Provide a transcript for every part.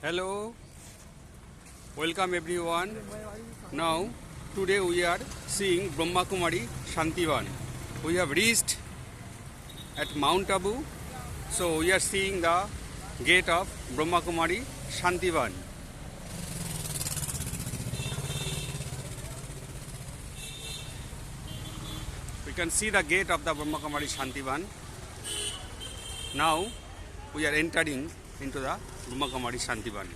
Hello, welcome everyone. Now, today we are seeing Brahma Kumari Shantivan. We have reached at Mount Abu, so we are seeing the gate of Brahma Kumari Shantivan. We can see the gate of the Brahma Kumari Shantivan. Now, we are entering into the Brahma Kumari Shantivan.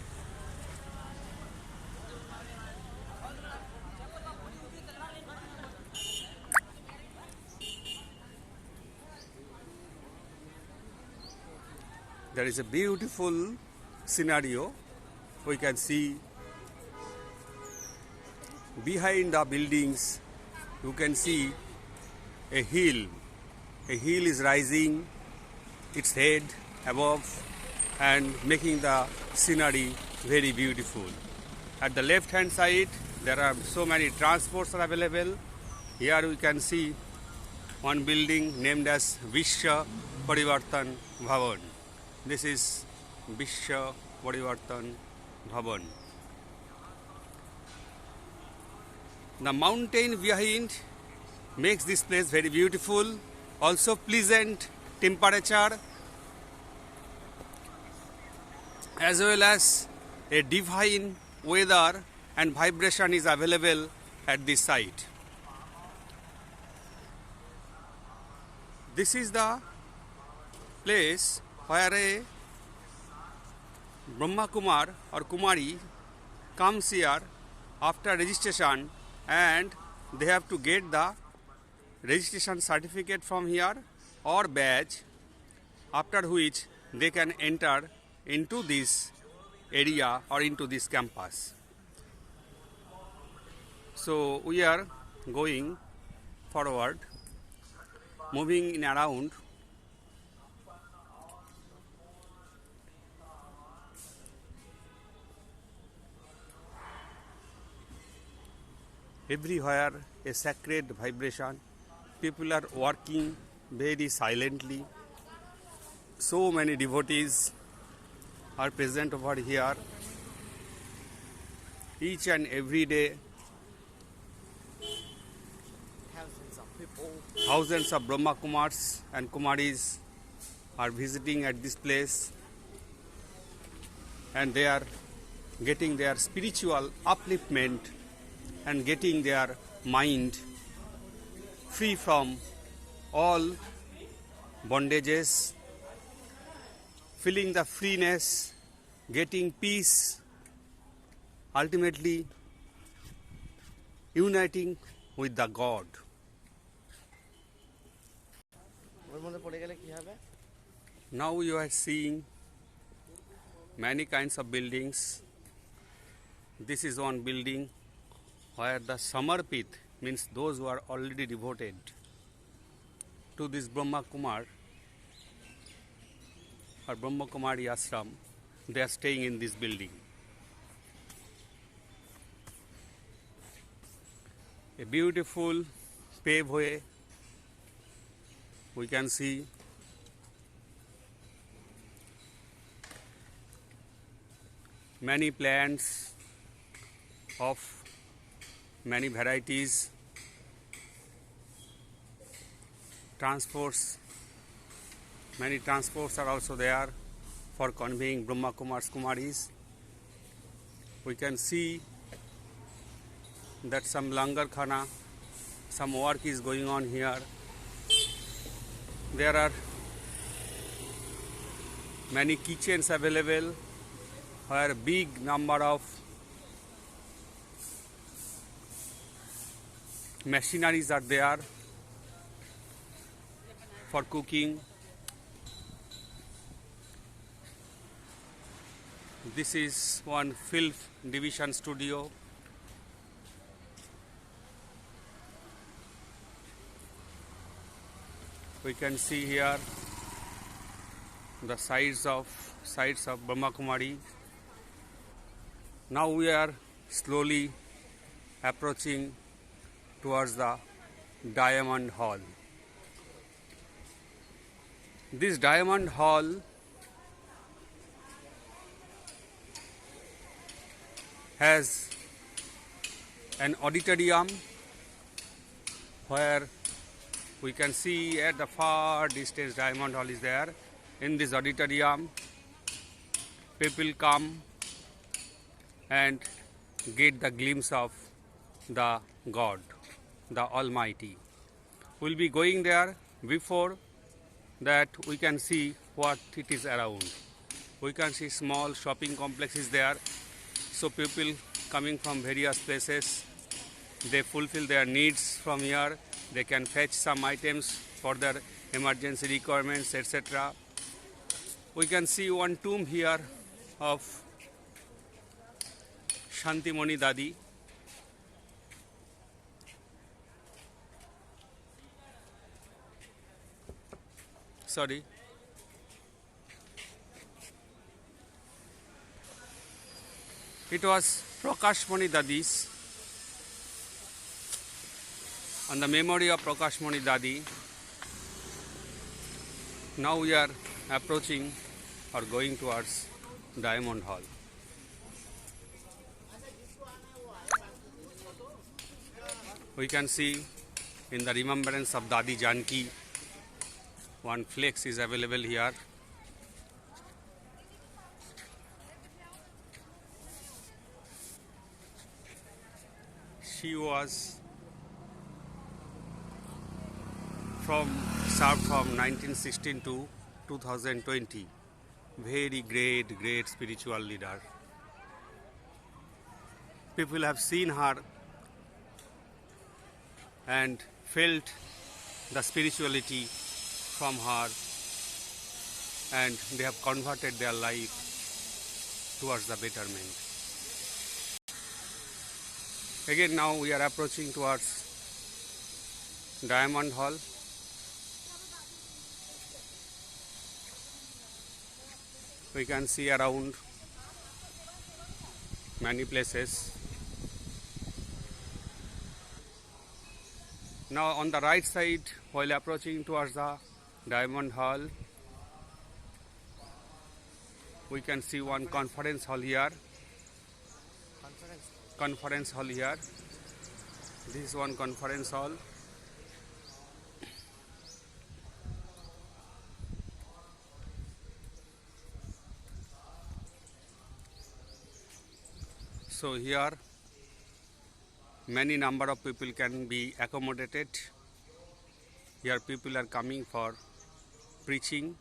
There is a beautiful scenario. We can see behind the buildings, you can see a hill. A hill is rising its head above and making the scenery very beautiful. At the left hand side, there are so many transports are available. Here we can see one building named as Vishwa Parivartan Bhavan. This is Vishwa Parivartan Bhavan. The mountain behind makes this place very beautiful, also pleasant temperature, as well as a divine weather and vibration is available at this site. This is the place where a Brahma Kumar or Kumari comes here after registration, and they have to get the registration certificate from here or badge, after which they can enter into this area or into this campus. So we are going forward, moving in around. Everywhere a sacred vibration. People are working very silently. So many devotees are present over here. Each and every day, thousands of Brahma Kumars and Kumaris are visiting at this place, and they are getting their spiritual upliftment and getting their mind free from all bondages, feeling the freeness, getting peace, ultimately uniting with the God. Now you are seeing many kinds of buildings. This is one building where the Samarpit, means those who are already devoted to this Brahma Kumar or Brahma Kumari Ashram, they are staying in this building. A beautiful paved way. We can see many plants of many varieties, transports. Many transports are also there for conveying Brahma Kumars Kumaris. We can see that some langar khana, some work is going on here. There are many kitchens available where big number of machineries are there for cooking. This is one film division studio. We can see here the sides of Brahma Kumari. Now we are slowly approaching towards the Diamond Hall. This Diamond Hall has an auditorium where we can see at the far distance Diamond Hall is there. In this auditorium, people come and get the glimpse of the God, the Almighty. We'll be going there. Before that, we can see what it is around. We can see small shopping complexes there. So people coming from various places, they fulfill their needs from here. They can fetch some items for their emergency requirements, etc. We can see one tomb here of Shantimoni Dadi. Sorry. It was Prakashmani Dadi's. On the memory of Prakashmani Dadi, now we are approaching or going towards Diamond Hall. We can see in the remembrance of Dadi Janki, one flex is available here. She was served from 1916 to 2020. Very great spiritual leader. People have seen her and felt the spirituality from her, and they have converted their life towards the betterment. Again, now we are approaching towards Diamond Hall. We can see around many places. Now on the right side, while approaching towards the Diamond Hall, we can see one conference hall here. Conference hall here. This is one conference hall. So here many number of people can be accommodated. Here people are coming for preaching.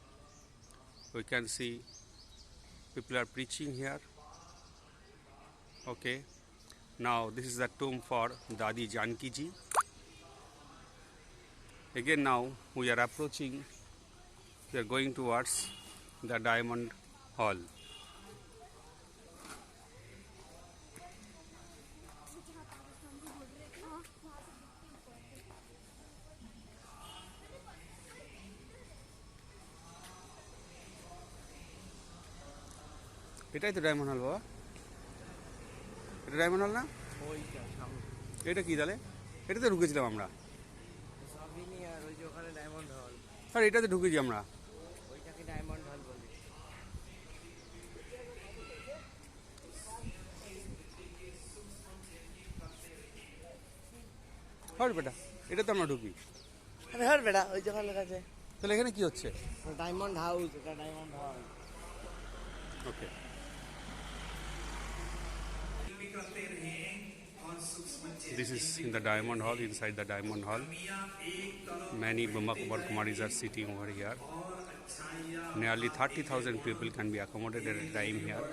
We can see people are preaching here. Okay. Now this is the tomb for Dadi Janki ji. Again now we are approaching, we are going towards the Diamond Hall. এটাই তো diamond হল বাবা, এটা diamond হল না? এটা কি তাহলে? এটাতে ঢুকেছিলাম আমরা। আর এটাতে ঢুকেছি আমরা। হর বেটা, এটাতে আমরা ঢুকি। আরে হর বেটা, ওই যে ওখানে আছে। তাহলে এখানে কি হচ্ছে? ডায়মন্ড হাউস, এটা ডায়মন্ড হল। ওকে। This is in the Diamond Hall, inside the Diamond Hall. Many Brahma Kumar Kumaris are sitting over here. Nearly 30,000 people can be accommodated at a time here.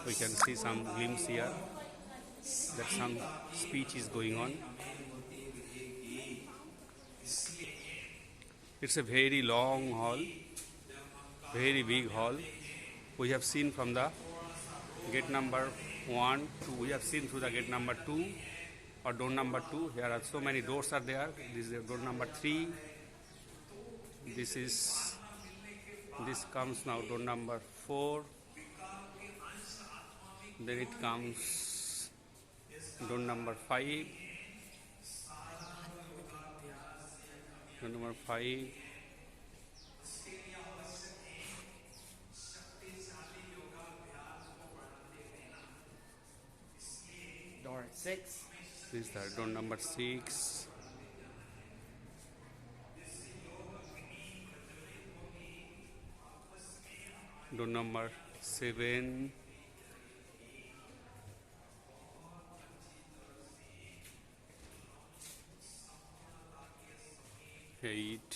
We can see some glimpse here that some speech is going on. It's a very long hall, very big hall. We have seen from the gate number 1 to, we have seen through the gate number 2 or door number 2. Here are so many doors are there. This is door number 3. This comes now door number 4. Then it comes door number 5. Door number 5. 6. This is the door number 6. Door number 7. Eight.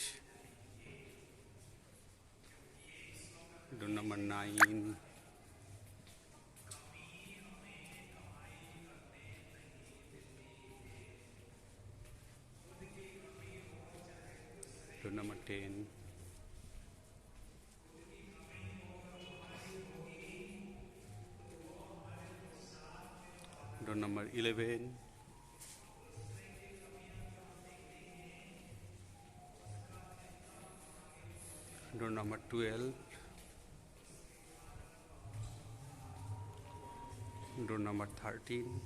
Door number 9. Door number 10. Door number 11. Door number 12. Door number 13.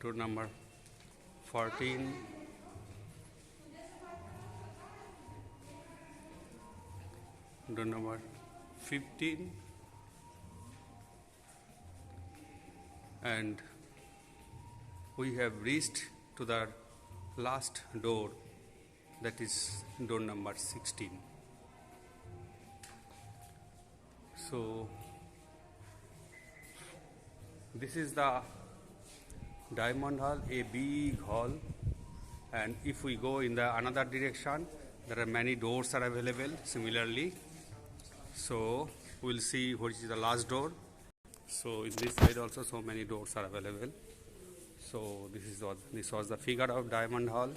Door number 14. Door number 15. And we have reached to the last door, that is door number 16. So this is the Diamond Hall, a big hall, and if we go in the another direction, there are many doors are available similarly. So we'll see which is the last door. So in this side also so many doors are available. So this was the figure of Diamond Hall.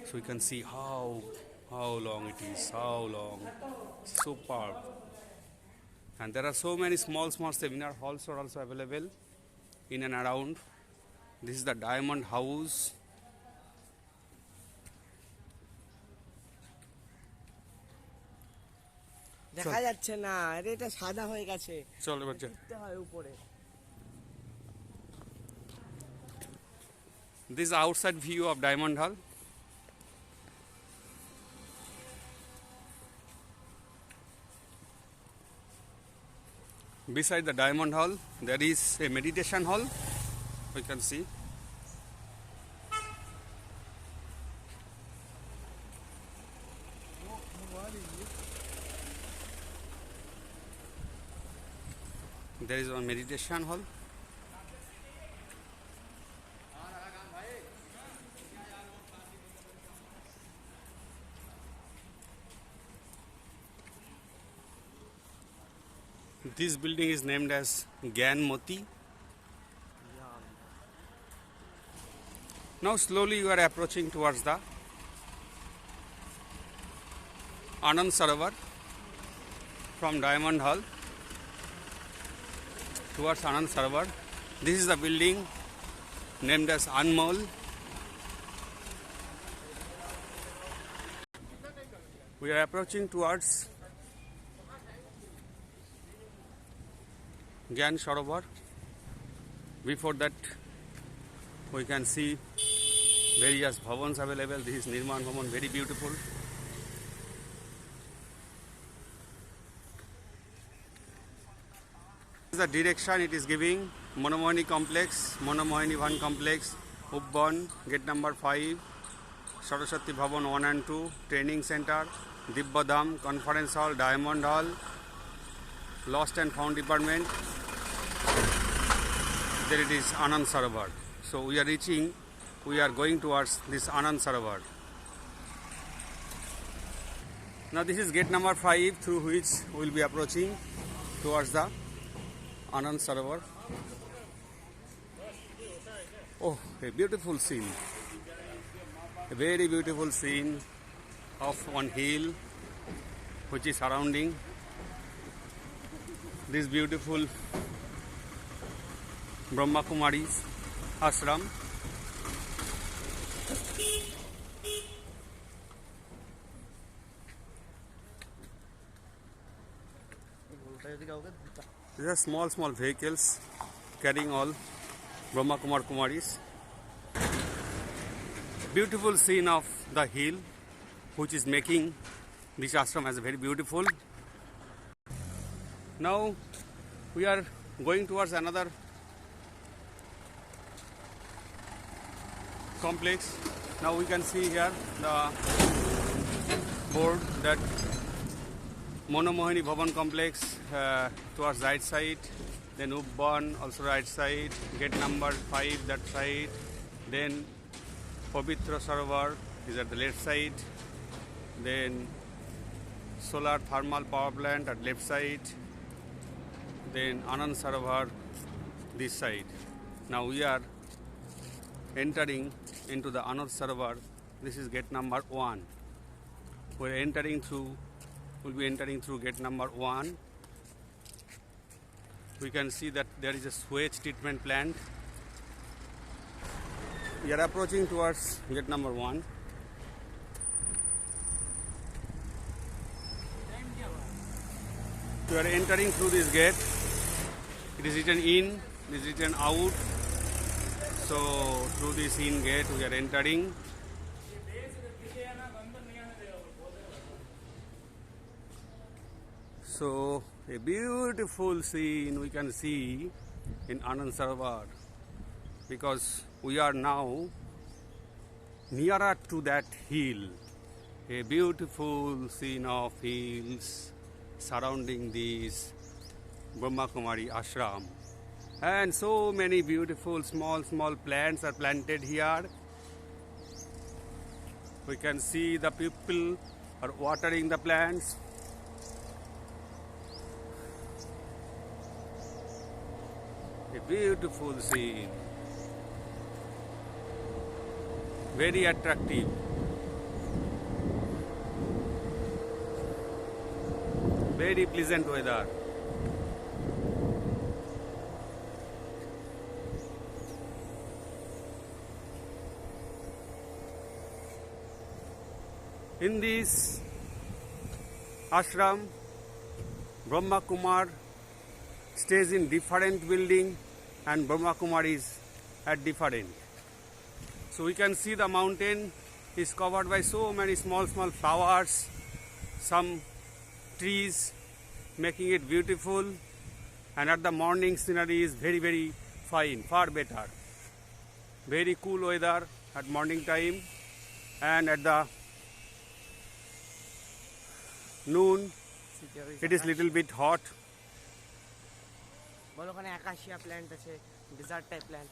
So you can see how long it is, how long, superb. And there are so many small seminar halls are also available in and around. This is the Diamond House. দেখা যাচ্ছে না, এটা সাদা হয়ে গেছে। চল এবার দেখতে হয় উপরে। This is outside view of Diamond Hall. Beside the Diamond Hall, there is a meditation hall. We can see. There is one meditation hall. This building is named as Gyan Moti. Now slowly you are approaching towards the Anand Sarovar from Diamond Hall towards Anand Sarovar. This is the building named as Anmol. We are approaching towards Gyan Sarovar. Before that, we can see various bhavans available. This is Nirman Bhavan, very beautiful. This is the direction it is giving. Monomohini Complex, Monomohini Bhan Complex, Ubban, gate number 5, Saraswati Bhavan 1 and 2, Training Center, Dibbadam, Conference Hall, Diamond Hall, Lost and Found Department. There it is Anand Sarovar. So we are going towards this Anand Sarovar. Now this is gate number 5 through which we will be approaching towards the Anand Sarovar. Oh, a beautiful scene. A very beautiful scene of one hill which is surrounding this beautiful Brahma Kumari's ashram. These are small vehicles carrying all Brahma Kumaris. Beautiful scene of the hill which is making this ashram as very beautiful. Now we are going towards another complex. Now we can see here the board that Monomohini Bhavan complex towards right side, then Ubban also right side, gate number 5 that side, then Pavitra Sarovar is at the left side, then solar thermal power plant at left side, then Anand Sarovar this side. Now we are entering into the Anand Sarovar. This is gate number 1. We'll be entering through gate number 1. We can see that there is a sewage treatment plant. We are approaching towards gate number 1. We are entering through this gate. It is written in, it is written out. So through this in gate we are entering. So a beautiful scene we can see in Anand Sarovar, because we are now nearer to that hill. A beautiful scene of hills surrounding this Brahma Kumari ashram, and so many beautiful small plants are planted here. We can see the people are watering the plants. A beautiful scene, very attractive. Very pleasant weather. In this ashram, Brahma Kumar stays in different building and Brahma Kumar is at different. So we can see the mountain is covered by so many small flowers, some trees, making it beautiful, and at the morning scenery is very fine, far better. Very cool weather at morning time, and at the noon it is little bit hot. বলো ওখানে acacia plant আছে, desert type plant.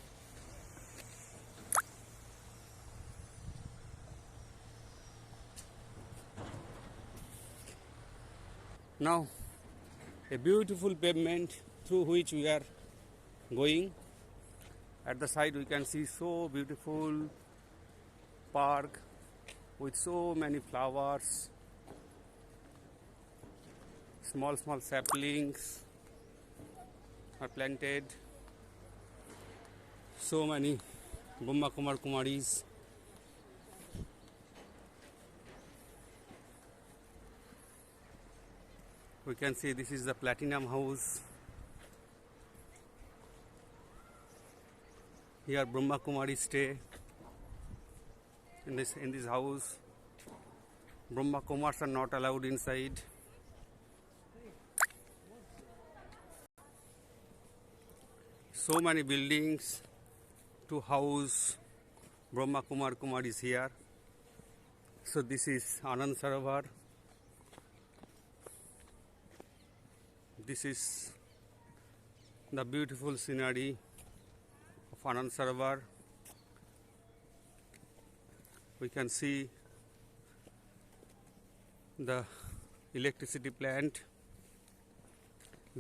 Now a beautiful pavement through which we are going. At the side we can see so beautiful park with so many flowers, small saplings are planted. So many Brahma Kumar Kumaris. We can see this is the Platinum House. Here Brahma Kumari stay in this house. Brahma Kumars are not allowed inside. So many buildings to house Brahma Kumar Kumaris here. So this is Anand Sarovar. This is the beautiful scenery of Anand Sarovar. We can see the electricity plant.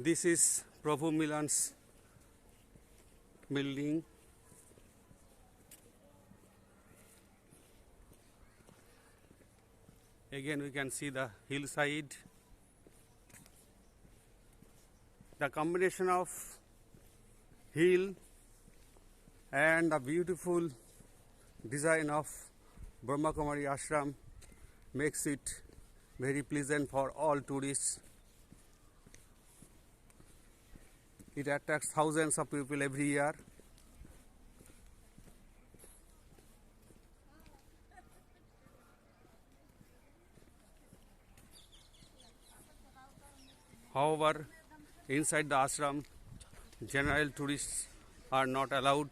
This is Prabhu Milan's building. Again we can see the hillside. The combination of hill and the beautiful design of Brahma Kumari ashram makes it very pleasant for all tourists. It attracts thousands of people every year. However, inside the ashram, general tourists are not allowed.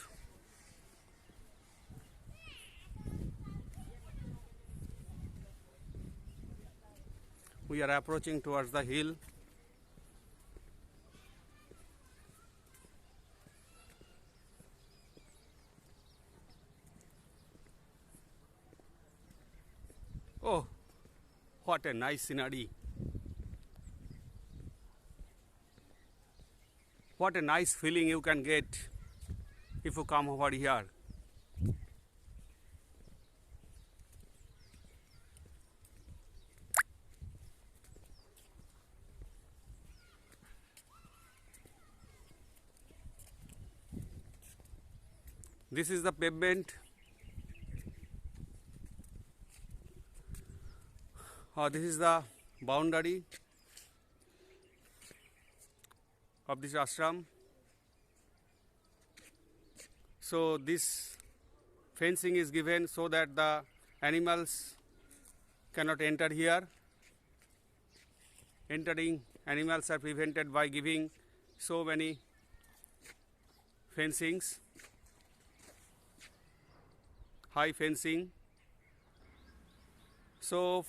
We are approaching towards the hill. Oh, what a nice scenery! What a nice feeling you can get if you come over here. This is the pavement. This is the boundary of this ashram. So this fencing is given so that the animals cannot enter here. Entering animals are prevented by giving so many fencings, high fencing. So